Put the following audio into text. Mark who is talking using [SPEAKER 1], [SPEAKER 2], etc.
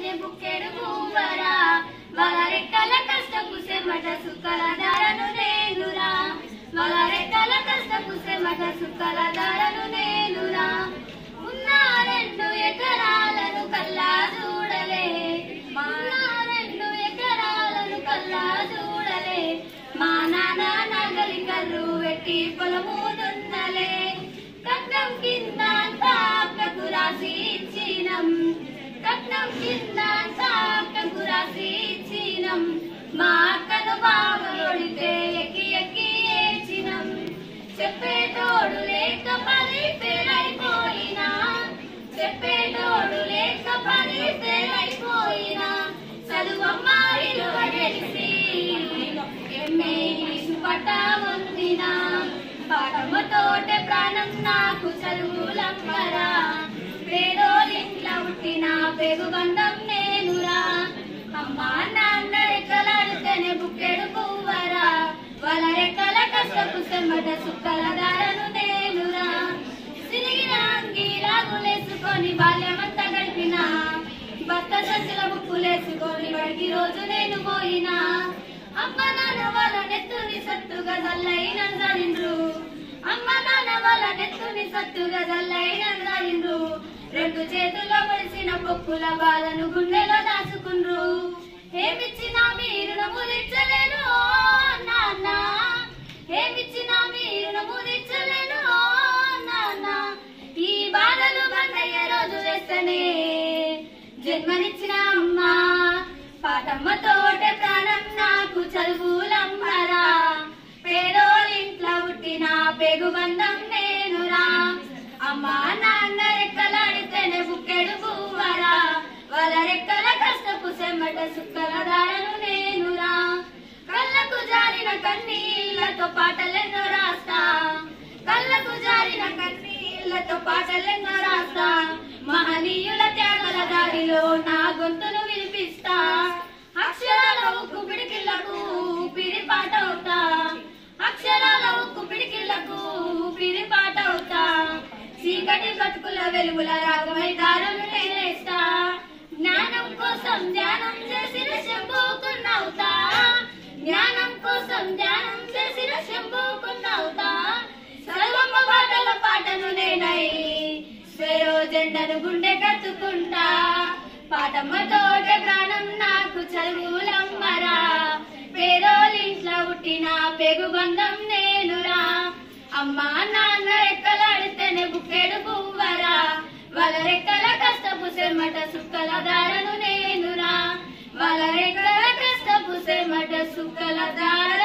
[SPEAKER 1] అడితేనే బుక్కెడు పువ్వరా వాళ్ళ రెక్కల కష్టపు చెమట సుక్కల ధరను నేనురా వాళ్ళ రెక్కల కష్టపు చెమట సుక్కల ధరను నేనురా ఉన్న 2 ఎకరాలను కల్లా చూడలే ఉన్న 2 ఎకరాలను కల్లా చూడలే మా నాన్న నగలి కర్రు పెట్టి పొలము దున్నలే కట్నం కింద అక్కకు రాసి ఇచ్చినం కట్నం కింద అక్కకు రాసి ఇచ్చినం మా అక్కను బాగా కొడితే ఎక్కి ఎక్కి ఏడ్చినం చెప్పేటోడు లేక పని పేరైపోయినా చెప్పేటోడు లేక పని పేరైపోయినా చదువమ్మా విలువ తెలిసి ఎమ్మె ఇంగ్లీషు పట్టా పొందినా పాఠముతోటే ప్రాణం నాకు చదువులమ్మరా పేదోలింట్ల పుట్టిన పెగుబంధం నేనురా అమ్మా నాన్న రెక్కలాడితేనే బుక్కెడు పువ్వరా వాళ్ళ రెక్కల కష్టపు చెమట సుక్కల ధరను నేనురా సిరిగిన అంగీలాగులేసుకొని బాల్యమంతా గడిపిన భర్త సంచుల బుక్కులేసుకొని బడికి రోజు నేను పోయినా అమ్మ నాన్న వాళ్ళ నెత్తుని సత్తుగా జల్లైన జరిండ్రు అమ్మ నాన్న వాళ్ళ నెత్తుని సత్తుగా జల్లైన జరిండ్రు 2 చేతుల్లో పొడిసిన పొక్కుల బాధను గుండెలో దాచుకుండ్రు ఏమిచ్చినా మీరు నమ్ముదించలేను నాన్న ఏమిచ్చినా మీరు నమ్ముదించలేను నాన్న ఈ బాధలు బందయ్య రోజు వేస్తేనే జన్మనిచ్చిన అమ్మ పాటమ్మతోటే ప్రాణం నాకు చదువులమ్మరా పేదోలింట్ల పుట్టిన పెగుబంధం నేనురా అమ్మా నాన్న రెక్కలాడితేనే బుక్కెడు పువ్వరా వాళ్ళ రెక్కల కష్టపు చెమట సుక్కల ధరను నేనురా కళ్ళకు జారిన కన్నీళ్లతో పాటలెన్నో రాస్తా కళ్ళకు జారిన కన్నీళ్లతో పాటలెన్నో రాస్తా మహనీయుల త్యాగల దారిలో నా గొంతును వినిపిస్తా అక్షరాల ఉక్కు పిడికిళ్లకు ఊపిరి పాటవుతా అక్షరాల ఉక్కు పిడికిళ్లకు ఊపిరి పాటవుతా చీకటి బతుకుల వెలుగుల రాగమై దారులు నేనేస్తా జ్ఞానం కోసం ధ్యానం చేసిన శంభుకున్నవుతా జ్ఞానం కోసం ధ్యానం చేసిన శంభుకున్నవుతా సర్వమ్మ పాటల పాటను నేనై స్వేరో జెండను గుండె కత్తుకుంటా పాటమ్మతోటే ప్రాణం నాకు చదువులమ్మరా పేదోలింట్ల పుట్టిన పెగుబంధం నేనురా అమ్మా నాన్న రెక్కలాడితేనే బుక్కెడు పువ్వరా వాళ్ళ రెక్కల కష్టపు చెమట సుక్కల ధరను నేనురా వాళ్ళ రెక్కల కష్టపు చెమట సుక్కల ధర